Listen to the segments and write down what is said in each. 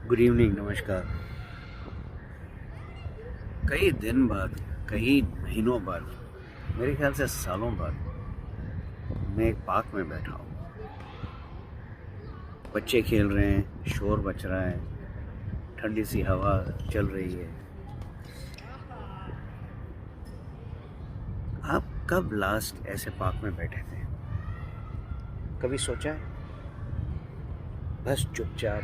Good evening, नमस्कार। कई दिन बाद, कई महीनों बाद, मेरे ख्याल से सालों बाद मैं एक पार्क में बैठा हूँ। बच्चे खेल रहे हैं, शोर बज रहा है, ठंडी सी हवा चल रही है। आप कब लास्ट ऐसे पार्क में बैठे थे? कभी सोचा है? बस चुपचाप,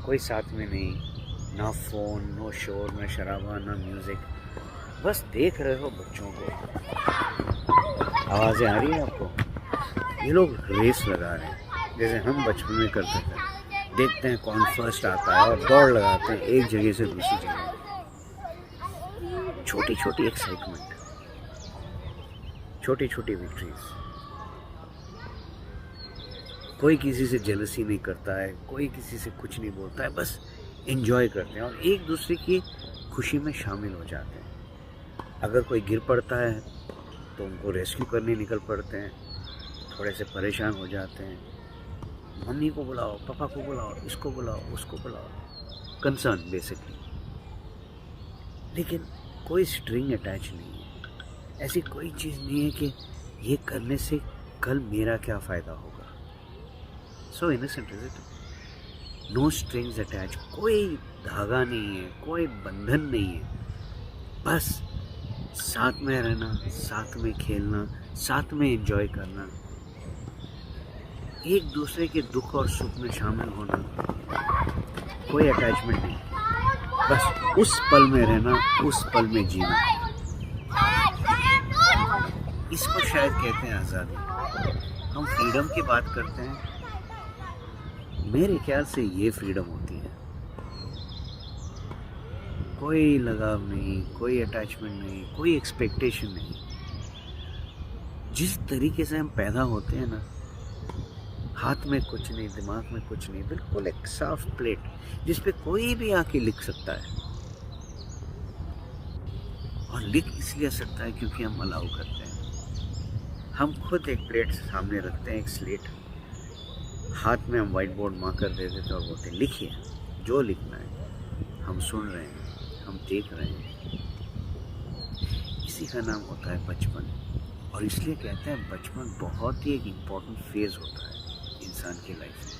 कोई साथ में नहीं, ना फोन, नो शोर, ना शराबा, ना म्यूजिक, बस देख रहे हो बच्चों को। आवाज़ें आ रही है आपको? ये लोग रेस लगा रहे हैं जैसे हम बचपन में करते थे। देखते हैं कौन फर्स्ट आता है और दौड़ लगाते हैं एक जगह से दूसरी जगह। छोटी छोटी एक्साइटमेंट, छोटी छोटी विक्ट्रीज। कोई किसी से जेलसी नहीं करता है, कोई किसी से कुछ नहीं बोलता है, बस एंजॉय करते हैं और एक दूसरे की खुशी में शामिल हो जाते हैं। अगर कोई गिर पड़ता है तो उनको रेस्क्यू करने निकल पड़ते हैं। थोड़े से परेशान हो जाते हैं, मम्मी को बुलाओ, पापा को बुलाओ, इसको बुलाओ, उसको बुलाओ। Concern basically. लेकिन कोई स्ट्रिंग अटैच नहीं है। ऐसी कोई चीज़ नहीं है कि ये करने से कल मेरा क्या फ़ायदा होगा। So innocent is it? No strings attach. कोई धागा नहीं है, कोई बंधन नहीं है। बस साथ में रहना, साथ में खेलना, साथ में एंजॉय करना, एक दूसरे के दुख और सुख में शामिल होना। कोई अटैचमेंट नहीं, बस उस पल में रहना, उस पल में जीना। इसको शायद कहते हैं आज़ादी। हम फ्रीडम की बात करते हैं, मेरे ख्याल से ये फ्रीडम होती है। कोई लगाव नहीं, कोई अटैचमेंट नहीं, कोई एक्सपेक्टेशन नहीं। जिस तरीके से हम पैदा होते हैं ना, हाथ में कुछ नहीं, दिमाग में कुछ नहीं, बिल्कुल एक साफ प्लेट जिस पे कोई भी आके लिख सकता है। और लिख इसलिए सकता है क्योंकि हम अलाउ करते हैं। हम खुद एक प्लेट सामने रखते हैं, एक स्लेट, हाथ में हम वाइट बोर्ड मार्कर दे देते और बोलते हैं लिखिए जो लिखना है। हम सुन रहे हैं, हम देख रहे हैं। इसी का नाम होता है बचपन। और इसलिए कहते हैं बचपन बहुत ही एक इम्पोर्टेंट फेज होता है इंसान की लाइफ में।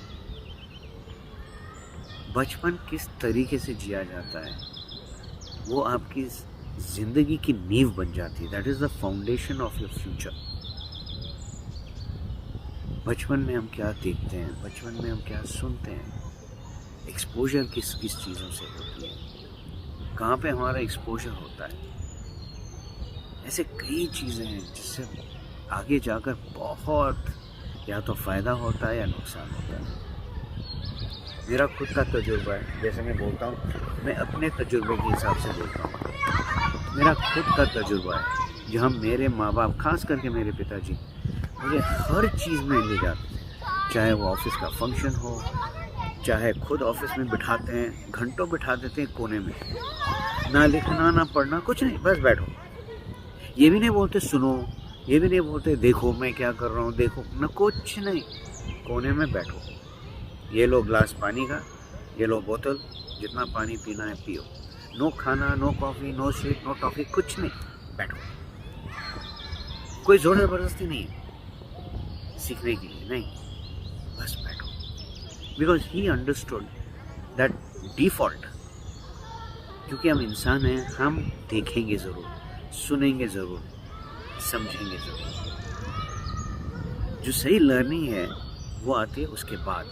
बचपन किस तरीके से जिया जाता है वो आपकी जिंदगी की नींव बन जाती है। That is the foundation of your future. बचपन में हम क्या देखते हैं, बचपन में हम क्या सुनते हैं, एक्सपोजर किस किस चीज़ों से होती है, कहाँ पे हमारा एक्सपोजर होता है। ऐसे कई चीज़ें हैं जिससे आगे जाकर बहुत या तो फ़ायदा होता है या नुकसान होता है। मेरा खुद का तजुर्बा है, जैसे मैं बोलता हूँ, मैं अपने तजुर्बे के हिसाब से बोलता हूँ। मेरा खुद का तजुर्बा है जहाँ मेरे माँ बाप, खास करके मेरे पिताजी, मुझे हर चीज़ में ले जाते थे। चाहे वो ऑफिस का फंक्शन हो, चाहे खुद ऑफिस में बिठाते हैं, घंटों बिठा देते हैं कोने में, ना लिखना ना पढ़ना, कुछ नहीं, बस बैठो। ये भी नहीं बोलते सुनो, ये भी नहीं बोलते देखो मैं क्या कर रहा हूँ, देखो ना, कुछ नहीं, कोने में बैठो। ये लो ग्लास पानी का, ये लो बोतल, जितना पानी पीना है पियो। नो खाना, no coffee, no sweet, no toffee, कुछ नहीं, बैठो। कोई जोर ज़बरदस्ती नहीं है सीखने के लिए, नहीं, बस बैठो। Because he understood that default, क्योंकि हम इंसान हैं, हम देखेंगे ज़रूर, सुनेंगे ज़रूर, समझेंगे ज़रूर। जो सही लर्निंग है वो आती है उसके बाद,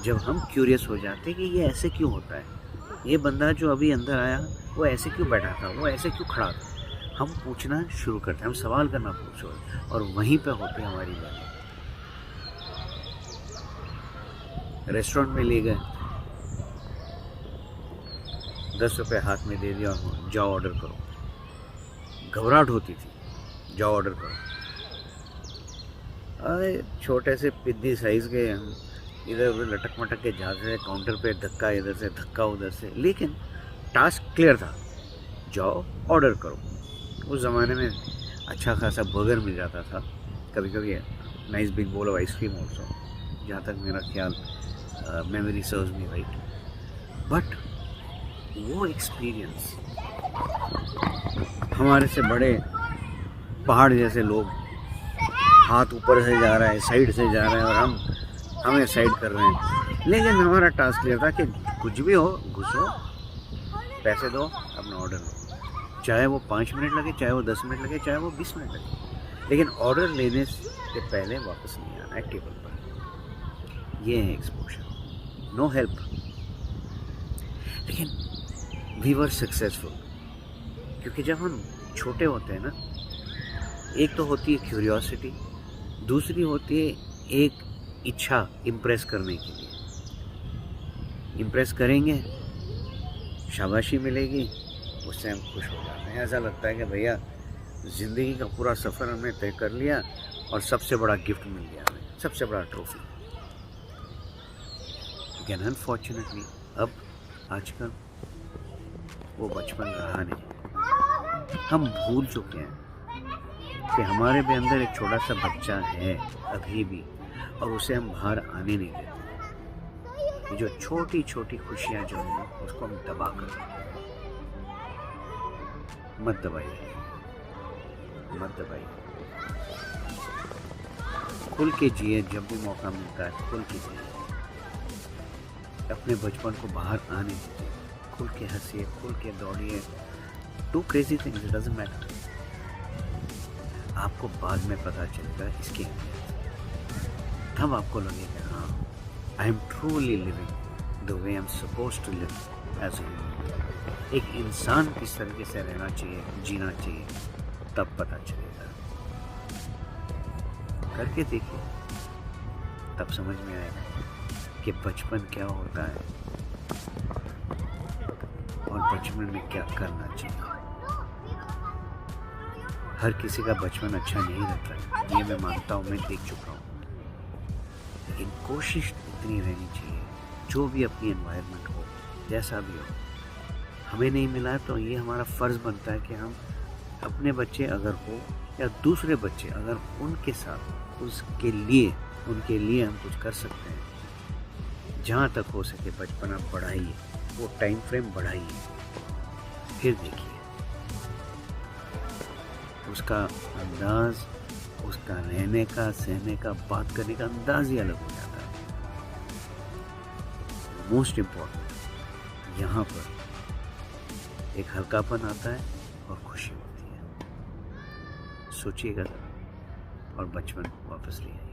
जब हम क्यूरियस हो जाते हैं कि ये ऐसे क्यों होता है, ये बंदा जो अभी अंदर आया वो ऐसे क्यों बैठा था, वो ऐसे क्यों खड़ा था। हम पूछना शुरू करते हैं, हम सवाल करना पूछो, और वहीं पे होती है हमारी लर्निंग। रेस्टोरेंट में ले गए, 10 रुपये हाथ में दे दिया और जाओ ऑर्डर करो। घबराहट होती थी, जाओ ऑर्डर करो। अरे छोटे से पिद्दी साइज़ के हम इधर उधर लटक मटक के जाते थे, काउंटर पे धक्का इधर से धक्का उधर से, लेकिन टास्क क्लियर था, जाओ ऑर्डर करो। उस ज़माने में अच्छा खासा बर्गर मिल जाता था, कभी कभी nice big bowl of ice cream also, जहाँ तक मेरा ख्याल memory serves me right, but वो एक्सपीरियंस हमारे से बड़े पहाड़ जैसे लोग, हाथ ऊपर से जा रहा है, साइड से जा रहा है, और हमें साइड कर रहे हैं। लेकिन हमारा टास्क ये था कि कुछ भी हो, घुसो, पैसे दो, अपना ऑर्डर लो, चाहे वो 5 मिनट लगे, चाहे वो 10 मिनट लगे, चाहे वो 20 मिनट लगे, लेकिन ऑर्डर लेने से पहले वापस नहीं आना है टेबल पर। ये है एक्सपोजर, नो हेल्प। लेकिन वी वर सक्सेसफुल, क्योंकि जब हम छोटे होते हैं ना, एक तो होती है क्यूरियोसिटी, दूसरी होती है एक इच्छा इम्प्रेस करने के लिए। इम्प्रेस करेंगे, शाबाशी मिलेगी, उससे हम खुश हो जाते हैं। ऐसा लगता है कि भैया ज़िंदगी का पूरा सफ़र हमने तय कर लिया और सबसे बड़ा गिफ्ट मिल गया हमें, सबसे बड़ा ट्रॉफी। लेकिन अनफॉर्चुनेटली अब आजकल वो बचपन रहा नहीं। हम भूल चुके हैं कि हमारे भी अंदर एक छोटा सा बच्चा है अभी भी, और उसे हम बाहर आने नहीं देते। ये जो छोटी छोटी खुशियाँ जो हैं उसको हम दबा कर देते हैं। मत दबाइए, मत दबाइए, खुल के जिए। जब भी मौका मिलता है खुल के जिए, अपने बचपन को बाहर आने दीजिए, खुल के हंसिए, खुल के दौड़िए, do crazy things, it doesn't matter. आपको बाद में पता चलेगा इसकी अहमियत, तब आपको लगेगा हाँ, I am truly living the way I am supposed to live as a human. एक इंसान किस तरीके से रहना चाहिए, जीना चाहिए, तब पता चलेगा। करके देखिए, तब समझ में आएगा कि बचपन क्या होता है और बचपन में क्या करना चाहिए। हर किसी का बचपन अच्छा नहीं रहता है, ये मैं मानता हूँ, मैं देख चुका हूँ। लेकिन कोशिश इतनी रहनी चाहिए, जो भी अपनी एनवायरनमेंट हो, जैसा भी हो, हमें नहीं मिला तो ये हमारा फ़र्ज़ बनता है कि हम अपने बच्चे अगर हो या दूसरे बच्चे अगर उनके साथ, उनके लिए हम कुछ कर सकते हैं। जहाँ तक हो सके बचपन आप बढ़ाइए, वो टाइम फ्रेम बढ़ाइए, फिर देखिए उसका अंदाज़, उसका रहने का, सहने का, बात करने का अंदाज़ ही अलग हो जाता है। मोस्ट इम्पॉर्टेंट, यहाँ पर एक हल्कापन आता है और खुशी होती है। सोचिएगा और बचपन वापस ले आइए।